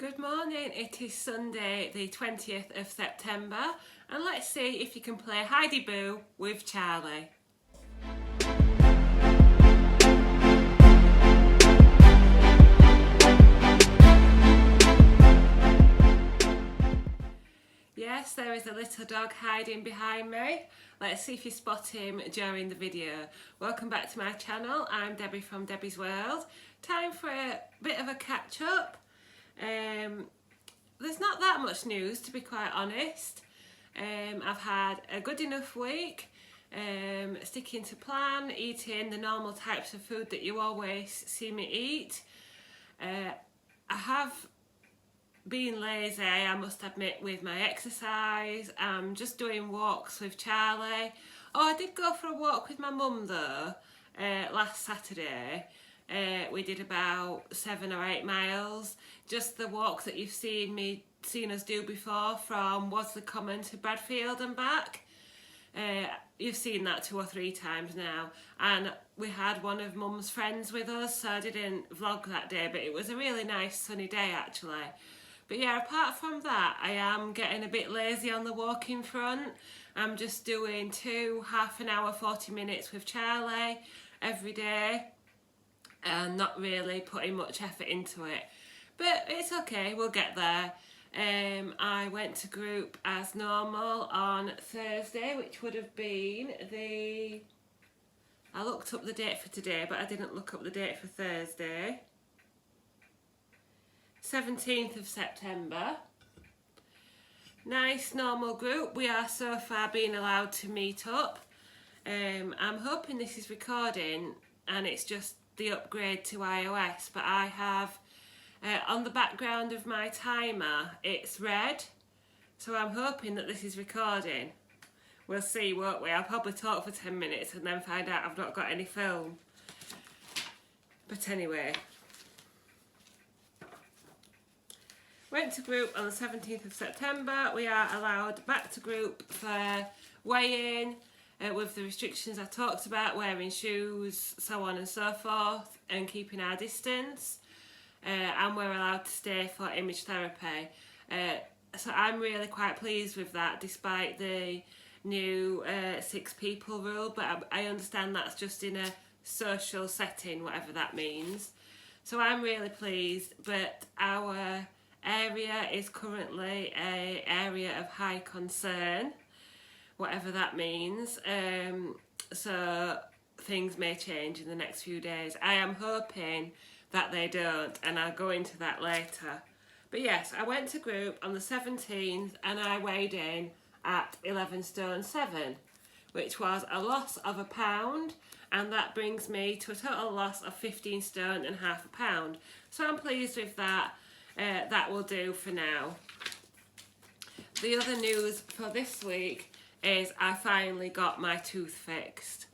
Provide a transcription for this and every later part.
Good morning, it is Sunday the 20th of September and let's see if you can play Heidi Boo with Charlie. Yes, there is a little dog hiding behind me. Let's see if you spot him during the video. Welcome back to my channel. I'm Debbie from Debbie's World. Time for a bit of a catch up. There's not that much news, to be quite honest. I've had a good enough week, sticking to plan, eating the normal types of food that you always see me eat. I have been lazy, I must admit, with my exercise. I'm just doing walks with Charlie. Oh, I did go for a walk with my mum though, last Saturday. We did about 7 or 8 miles. Just the walk that you've seen us do before, from Wadsley Common to Bradfield and back. You've seen that 2 or 3 times now. And we had one of Mum's friends with us, so I didn't vlog that day, but it was a really nice sunny day actually. But yeah, apart from that, I am getting a bit lazy on the walking front. I'm just doing 2 half an hour, 40 minutes with Charlie every day, and not really putting much effort into it. But it's okay, we'll get there. I went to group as normal on Thursday, which would have been I looked up the date for today, but I didn't look up the date for Thursday. 17th of September. Nice normal group. We are so far being allowed to meet up. I'm hoping this is recording and it's just the upgrade to iOS, but I have on the background of my timer it's red, so I'm hoping that this is recording. We'll see, won't we? I'll probably talk for 10 minutes and then find out I've not got any film. But anyway, went to group on the 17th of September. We are allowed back to group for weigh-in, with the restrictions I talked about, wearing shoes, so on and so forth, and keeping our distance. And we're allowed to stay for image therapy. So I'm really quite pleased with that, despite the new 6 people rule, but I understand that's just in a social setting, whatever that means. So I'm really pleased, but our area is currently an area of high concern, whatever that means. So things may change in the next few days. I am hoping that they don't, and I'll go into that later. But yes, I went to group on the 17th and I weighed in at 11 stone 7, which was a loss of £1, and that brings me to a total loss of 15 stone and half a pound. So I'm pleased with that. That will do for now. The other news for this week is I finally got my tooth fixed.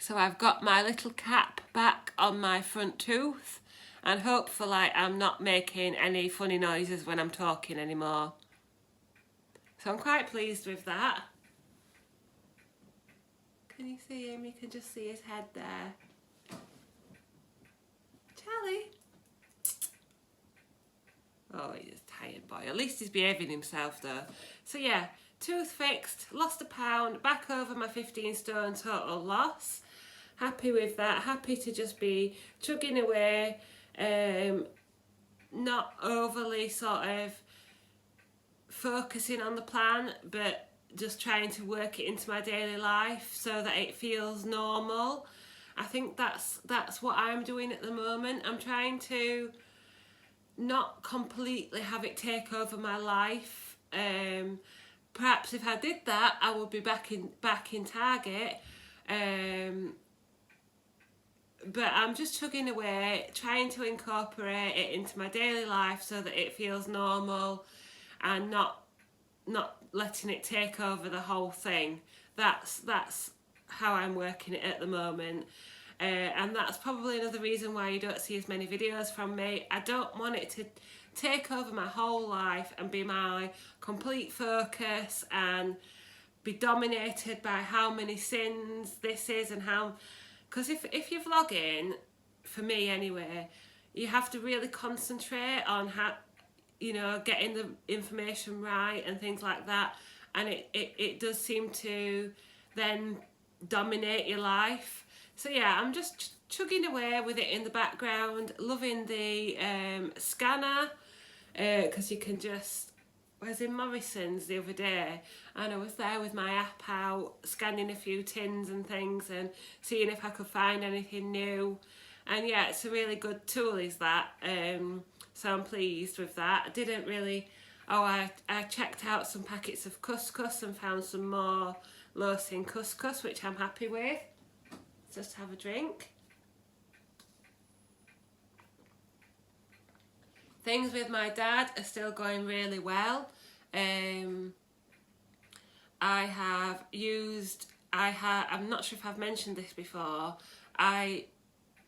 So I've got my little cap back on my front tooth, and hopefully I'm not making any funny noises when I'm talking anymore. So I'm quite pleased with that. Can you see him? You can just see his head there. Charlie. Oh, he's a tired boy. At least he's behaving himself though. So yeah, tooth fixed, lost £1, back over my 15 stone total loss. Happy with that, happy to just be chugging away, not overly sort of focusing on the plan, but just trying to work it into my daily life so that it feels normal. I think that's what I'm doing at the moment. I'm trying to not completely have it take over my life. Perhaps if I did that, I would be back in Target. But I'm just chugging away, trying to incorporate it into my daily life so that it feels normal and not letting it take over the whole thing. That's how I'm working it at the moment. And that's probably another reason why you don't see as many videos from me. I don't want it to take over my whole life and be my complete focus and be dominated by how many sins this is and how... Because if you're vlogging, for me anyway, you have to really concentrate on how, you know, getting the information right and things like that, and it does seem to then dominate your life. So yeah, I'm just chugging away with it in the background, loving the scanner, because you can just, I was in Morrison's the other day and I was there with my app out, scanning a few tins and things and seeing if I could find anything new. And yeah, it's a really good tool, is that. So I'm pleased with that. I didn't really, I checked out some packets of couscous and found some more Losing couscous, which I'm happy with. Just have a drink. Things with my dad are still going really well. I'm not sure if I've mentioned this before.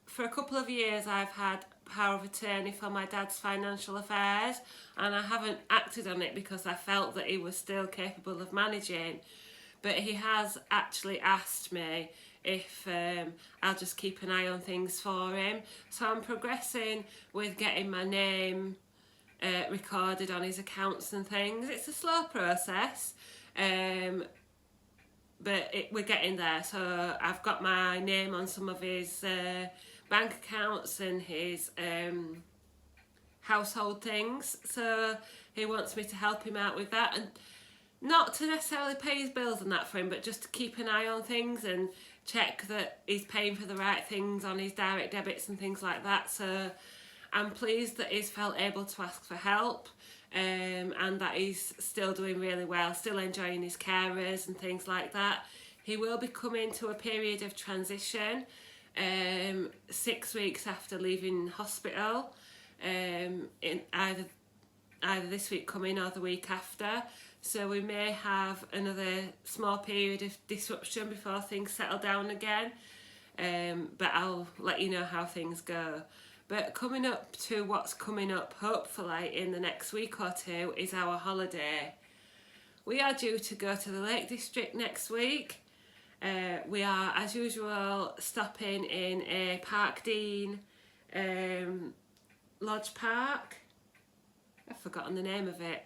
For a couple of years I've had power of attorney for my dad's financial affairs, and I haven't acted on it because I felt that he was still capable of managing. But he has actually asked me if I'll just keep an eye on things for him. So I'm progressing with getting my name recorded on his accounts and things. It's a slow process, but we're getting there. So I've got my name on some of his bank accounts and his household things. So he wants me to help him out with that, and not to necessarily pay his bills and that for him, but just to keep an eye on things and check that he's paying for the right things on his direct debits and things like that. So I'm pleased that he's felt able to ask for help, and that he's still doing really well, still enjoying his carers and things like that. He will be coming to a period of transition 6 weeks after leaving hospital, in either this week coming or the week after. So we may have another small period of disruption before things settle down again, but I'll let you know how things go. But coming up to what's coming up, hopefully in the next week or two, is our holiday. We are due to go to the Lake District next week. We are, as usual, stopping in a Parkdean Lodge Park. I've forgotten the name of it.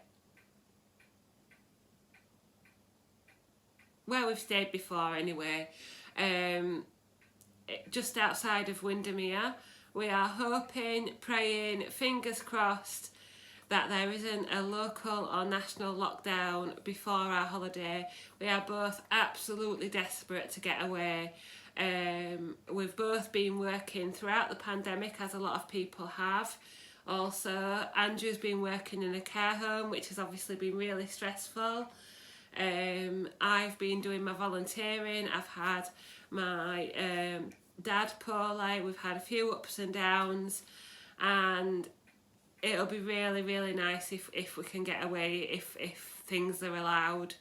Where we've stayed before anyway, just outside of Windermere. We are hoping, praying, fingers crossed, that there isn't a local or national lockdown before our holiday. We are both absolutely desperate to get away. We've both been working throughout the pandemic, as a lot of people have. Also, Andrew's been working in a care home, which has obviously been really stressful. I've been doing my volunteering. I've had my dad poorly. We've had a few ups and downs, and it'll be really, really nice if we can get away, if things are allowed.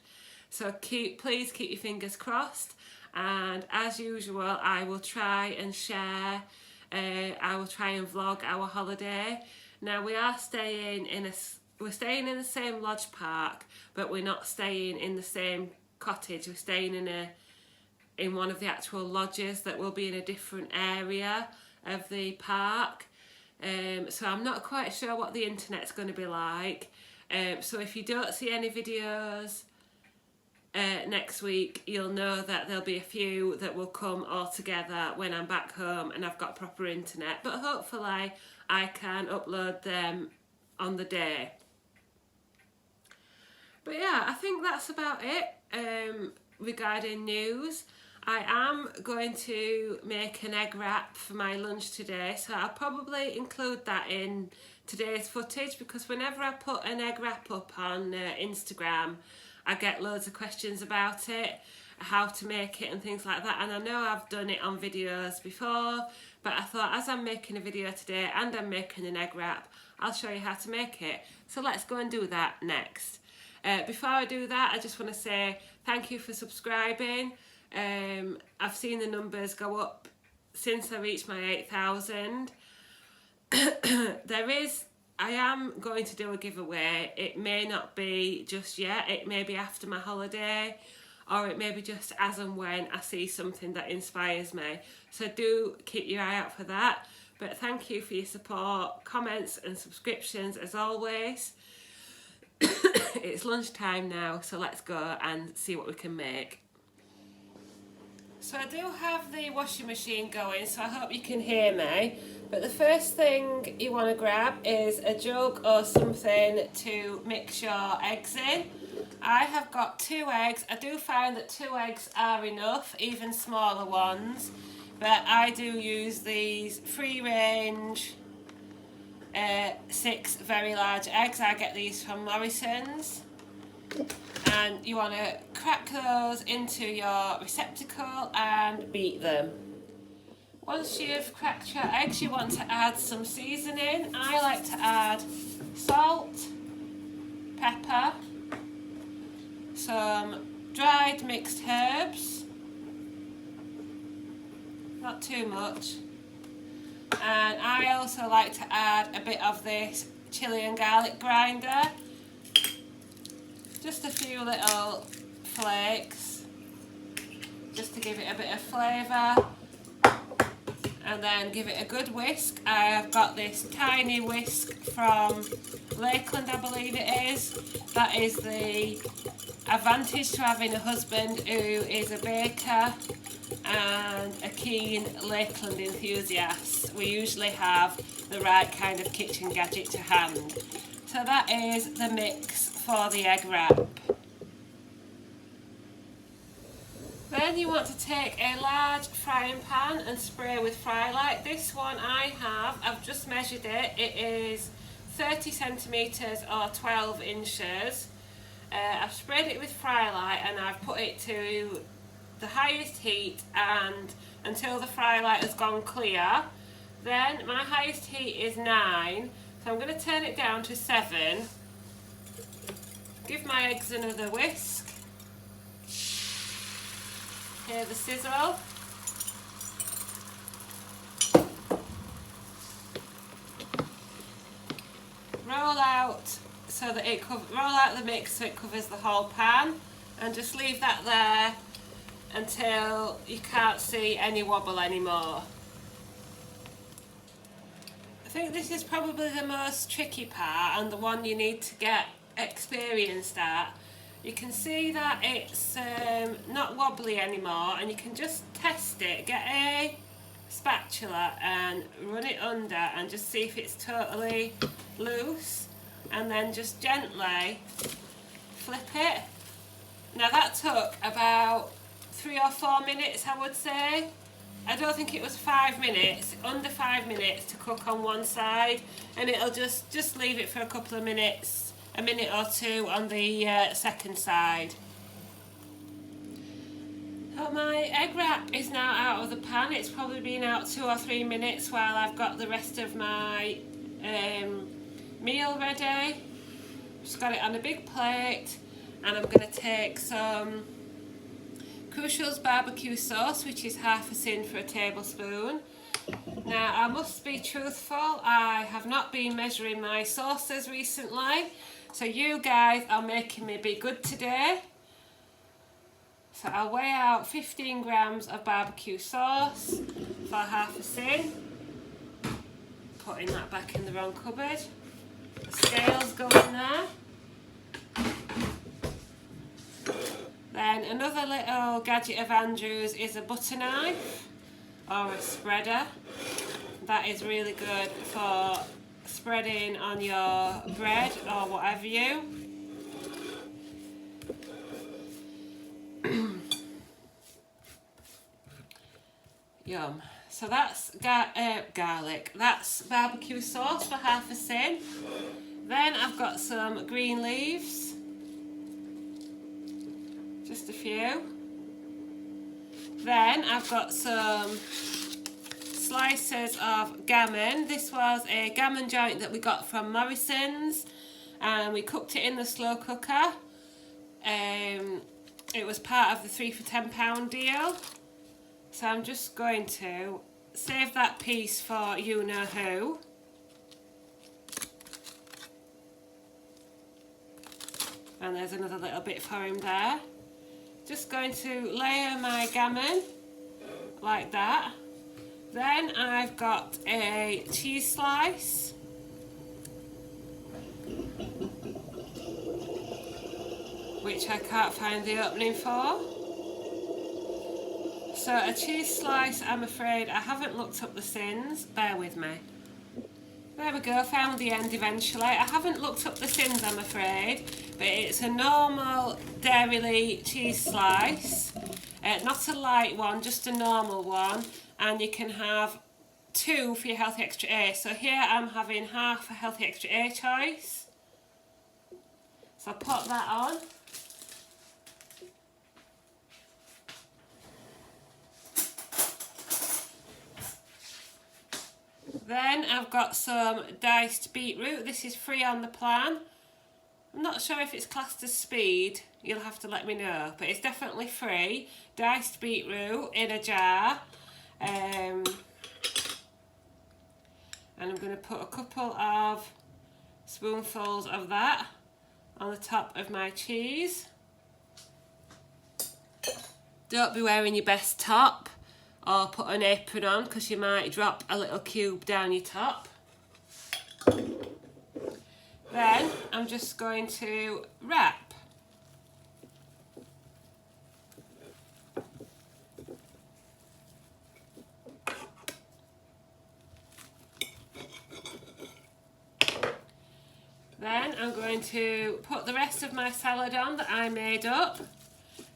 So please keep your fingers crossed, and as usual I will try and share, I will try and vlog our holiday. Now we're staying in the same lodge park, but we're not staying in the same cottage. We're staying in one of the actual lodges that will be in a different area of the park. So I'm not quite sure what the internet's going to be like. So if you don't see any videos next week, you'll know that there'll be a few that will come all together when I'm back home and I've got proper internet. But hopefully I can upload them on the day. But yeah, I think that's about it regarding news. I am going to make an egg wrap for my lunch today, so I'll probably include that in today's footage, because whenever I put an egg wrap up on Instagram, I get loads of questions about it, how to make it and things like that. And I know I've done it on videos before, but I thought as I'm making a video today and I'm making an egg wrap, I'll show you how to make it. So let's go and do that next. Before I do that, I just want to say thank you for subscribing. I've seen the numbers go up since I reached my 8,000. I am going to do a giveaway. It may not be just yet, it may be after my holiday, or it may be just as and when I see something that inspires me. So do keep your eye out for that. But thank you for your support, comments and subscriptions as always. It's lunchtime now, so let's go and see what we can make. So I do have the washing machine going, so I hope you can hear me. But the first thing you want to grab is a jug or something to mix your eggs in. I have got 2 eggs. I do find that 2 eggs are enough, even smaller ones. But I do use these free range 6 very large eggs. I get these from Morrison's. And you want to crack those into your receptacle and beat them. Once you've cracked your eggs, you want to add some seasoning. I like to add salt, pepper, some dried mixed herbs, not too much, and I also like to add a bit of this chilli and garlic grinder, just a few little flakes, just to give it a bit of flavour, and then give it a good whisk. I've got this tiny whisk from Lakeland, I believe it is. That is the advantage to having a husband who is a baker and a keen Lakeland enthusiast. We usually have the right kind of kitchen gadget to hand. So that is the mix for the egg wrap. Then you want to take a large frying pan and spray with Frylight. This one I've just measured it. It is 30 centimetres or 12 inches. I've sprayed it with Frylight and I've put it to the highest heat and until the Frylight has gone clear. Then my highest heat is 9, so I'm going to turn it down to 7. Give my eggs another whisk. Hear the sizzle. Roll out so that roll out the mix so it covers the whole pan, and just leave that there until you can't see any wobble anymore. I think this is probably the most tricky part and the one you need to get experienced at. You can see that it's not wobbly anymore, and you can just test it. Get a spatula and run it under and just see if it's totally loose, and then just gently flip it. Now that took about 3 or 4 minutes, I would say. I don't think it was 5 minutes, under 5 minutes to cook on one side, and it'll just leave it for a couple of minutes, a minute or 2 on the second side. So my egg wrap is now out of the pan. It's probably been out 2 or 3 minutes while I've got the rest of my meal ready. Just got it on a big plate, and I'm going to take some Crucial's barbecue sauce, which is half a tin for a tablespoon. Now I must be truthful, I have not been measuring my sauces recently, so you guys are making me be good today. So I'll weigh out 15 grams of barbecue sauce for half a tin. Putting that back in the wrong cupboard. The scales go in there. Then another little gadget of Andrew's is a butter knife or a spreader. That is really good for spreading on your bread or whatever you. Yum. So that's garlic. That's barbecue sauce for half a tin. Then I've got some green leaves. Just a few. Then I've got some slices of gammon. This was a gammon joint that we got from Morrison's, and we cooked it in the slow cooker. It was part of the 3 for £10 deal. So I'm just going to save that piece for you know who. And there's another little bit for him there. Just going to layer my gammon like that. Then I've got a cheese slice. Which I can't find the opening for. So a cheese slice, I'm afraid I haven't looked up the sins, bear with me. There we go, found the end eventually. I haven't looked up the sins, I'm afraid, but it's a normal Dairy cheese slice, not a light one, just a normal one, and you can have 2 for your Healthy Extra A. So here I'm having half a Healthy Extra A choice. So I'll put that on. Then I've got some diced beetroot. This is free on the plan. I'm not sure if it's classed as speed. You'll have to let me know. But it's definitely free. Diced beetroot in a jar. And I'm going to put a couple of spoonfuls of that on the top of my cheese. Don't be wearing your best top, or put an apron on because you might drop a little cube down your top. Then I'm just going to wrap. Then I'm going to put the rest of my salad on that I made up.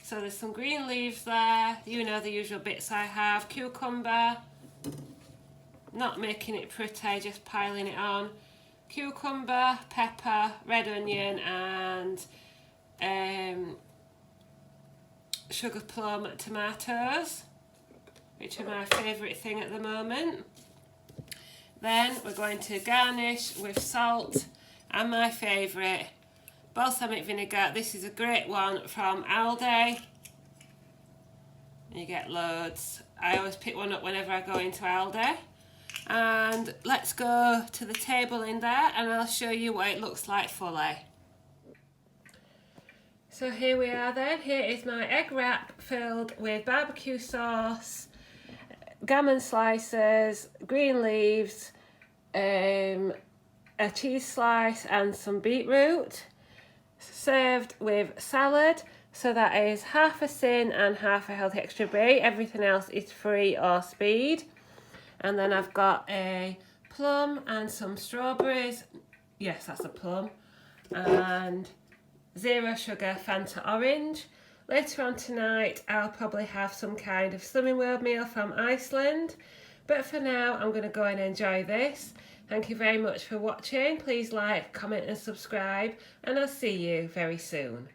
So there's some green leaves there, you know the usual bits I have, cucumber, not making it pretty, just piling it on, cucumber, pepper, red onion and sugar plum tomatoes, which are my favourite thing at the moment. Then we're going to garnish with salt and my favourite, balsamic vinegar. This is a great one from Aldi. You get loads. I always pick one up whenever I go into Aldi. And let's go to the table in there and I'll show you what it looks like fully. So here we are then. Here is my egg wrap filled with barbecue sauce, gammon slices, green leaves, a cheese slice and some beetroot. Served with salad, so that is half a sin and half a Healthy Extra B. Everything else is free or speed. And then I've got a plum and some strawberries. Yes, that's a plum. And 0 sugar Fanta orange. Later on tonight I'll probably have some kind of Slimming World meal from Iceland. But for now I'm going to go and enjoy this. Thank you very much for watching. Please like, comment and subscribe, and I'll see you very soon.